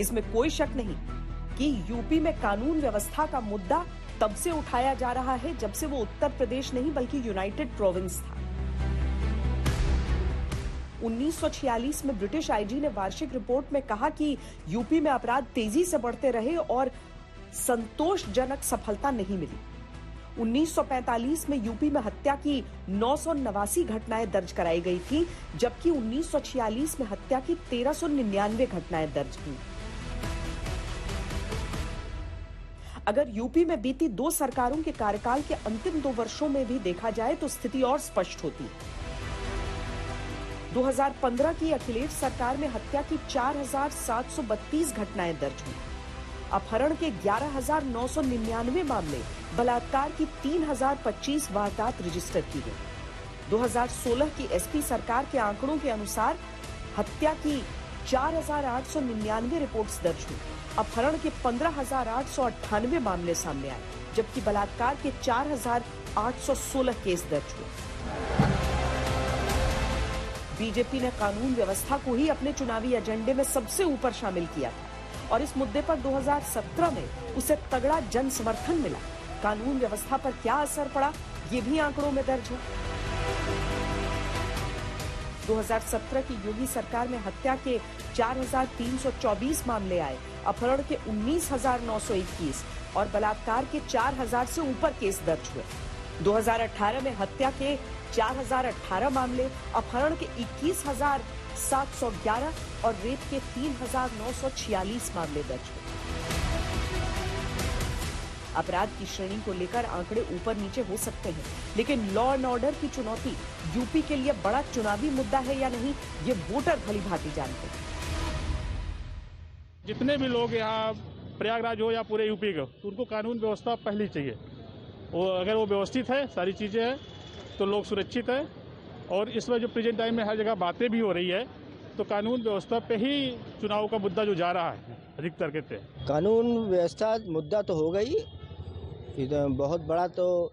इसमें कोई शक नहीं कि यूपी में कानून व्यवस्था का मुद्दा तब से उठाया जा रहा है जब से वो उत्तर प्रदेश नहीं बल्कि यूनाइटेड प्रोविंस था। 1946 में ब्रिटिश आईजी ने वार्षिक रिपोर्ट में कहा कि यूपी में अपराध तेजी से बढ़ते रहे और संतोषजनक सफलता नहीं मिली। 1945 में यूपी में हत्या की 989 घटनाएं दर्ज कराई गई थी, जबकि 1946 में हत्या की 1399 घटनाएं दर्ज हुई। अगर यूपी में बीती 2 सरकारों के कार्यकाल के अंतिम 2 वर्षों में भी देखा जाए तो स्थिति और स्पष्ट होती है। 2015 की अखिलेश सरकार में हत्या की 4732 घटनाएं दर्ज हुई, अपहरण के 11,999 मामले, बलात्कार की 3025 वारदात रजिस्टर की गई। 2016 की एसपी सरकार के आंकड़ों के अनुसार हत्या की 4,899 रिपोर्ट्स दर्ज हुई, अपहरण के 15,898 मामले सामने आए, जबकि बलात्कार के 4,816 केस दर्ज हुए। बीजेपी ने कानून व्यवस्था को ही अपने चुनावी एजेंडे में सबसे ऊपर शामिल किया था और इस मुद्दे पर 2017 में उसे तगड़ा जन समर्थन मिला। कानून व्यवस्था पर क्या असर पड़ा, ये भी आंकड़ों में दर्ज है। 2017 की योगी सरकार में हत्या के 4,324 मामले आए, अपहरण के 19,921 और बलात्कार के 4,000 से ऊपर केस दर्ज हुए। 2018 में हत्या के 4,018 मामले, अपहरण के 21,711 और रेप के 3,946 मामले दर्ज हुए। अपराध की श्रेणी को लेकर आंकड़े ऊपर नीचे हो सकते हैं, लेकिन लॉ एंड ऑर्डर की चुनौती यूपी के लिए बड़ा चुनावी मुद्दा है या नहीं, ये वोटर भली भांति जानते हैं। जितने भी लोग यहाँ प्रयागराज हो या पूरे यूपी को, उनको कानून व्यवस्था पहली चाहिए। अगर वो व्यवस्थित है, सारी चीजें हैं, तो लोग सुरक्षित है। और इसमें जो प्रेजेंट टाइम में हर जगह बातें भी हो रही है, तो कानून व्यवस्था पे ही चुनाव का मुद्दा जो जा रहा है अधिकतर कहते हैं। कानून व्यवस्था मुद्दा तो हो गई, बहुत बड़ा तो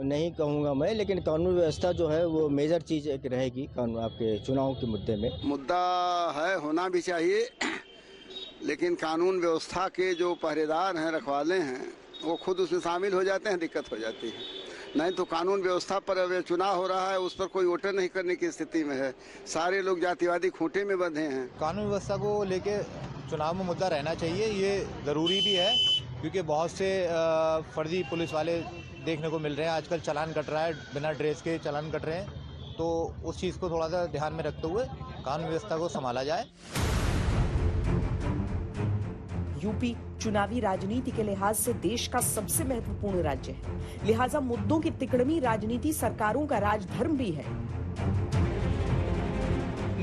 नहीं कहूँगा मैं, लेकिन कानून व्यवस्था जो है वो मेजर चीज एक रहेगी कानून आपके चुनाव के मुद्दे में। मुद्दा है, होना भी चाहिए, लेकिन कानून व्यवस्था के जो पहरेदार हैं, रखवाले हैं, वो खुद उसमें शामिल हो जाते हैं, दिक्कत हो जाती है। नहीं तो कानून व्यवस्था पर अब चुनाव हो रहा है, उस पर कोई वोटर नहीं करने की स्थिति में है। सारे लोग जातिवादी खूंटे में बंधे हैं। कानून व्यवस्था को लेके चुनाव में मुद्दा रहना चाहिए, ये ज़रूरी भी है, क्योंकि बहुत से फर्जी पुलिस वाले देखने को मिल रहे हैं। आजकल चालान कट रहा है, बिना ड्रेस के चालान कट रहे हैं, तो उस चीज़ को थोड़ा सा ध्यान में रखते हुए कानून व्यवस्था को संभाला जाए। यूपी चुनावी राजनीति के लिहाज से देश का सबसे महत्वपूर्ण राज्य है, लिहाजा मुद्दों की तिकड़मी राजनीति सरकारों का राजधर्म भी है।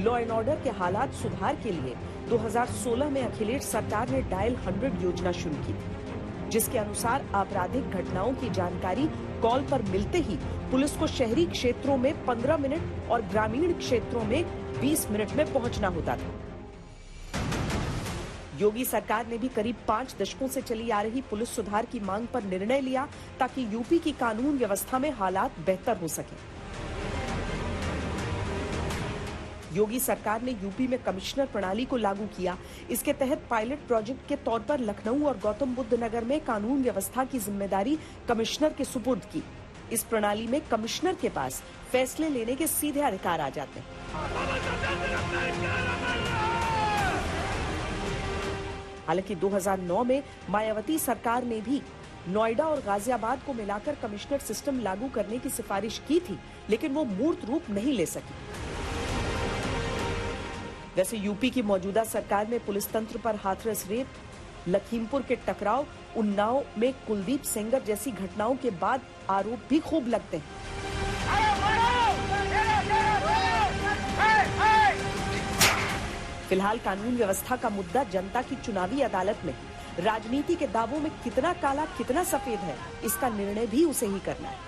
लॉ एंड ऑर्डर के हालात सुधार के लिए 2016 में अखिलेश सरकार ने डायल 100 योजना शुरू की थी, जिसके अनुसार आपराधिक घटनाओं की जानकारी कॉल पर मिलते ही पुलिस को शहरी क्षेत्रों में 15 मिनट और ग्रामीण क्षेत्रों में 20 मिनट में पहुंचना होता था। योगी सरकार ने भी करीब 5 दशकों से चली आ रही पुलिस सुधार की मांग पर निर्णय लिया ताकि यूपी की कानून व्यवस्था में हालात बेहतर हो सके। योगी सरकार ने यूपी में कमिश्नर प्रणाली को लागू किया। इसके तहत पायलट प्रोजेक्ट के तौर पर लखनऊ और गौतम बुद्ध नगर में कानून व्यवस्था की जिम्मेदारी कमिश्नर के सुपुर्द की। इस प्रणाली में कमिश्नर के पास फैसले लेने के सीधे अधिकार आ जाते हैं। हालांकि 2009 में मायावती सरकार ने भी नोएडा और गाजियाबाद को मिलाकर कमिश्नर सिस्टम लागू करने की सिफारिश की थी, लेकिन वो मूर्त रूप नहीं ले सकी। वैसे यूपी की मौजूदा सरकार में पुलिस तंत्र पर हाथरस रेप, लखीमपुर के टकराव, उन्नाव में कुलदीप सेंगर जैसी घटनाओं के बाद आरोप भी खूब लगते हैं। फिलहाल कानून व्यवस्था का मुद्दा जनता की चुनावी अदालत में, राजनीति के दावों में कितना काला कितना सफेद है, इसका निर्णय भी उसे ही करना है।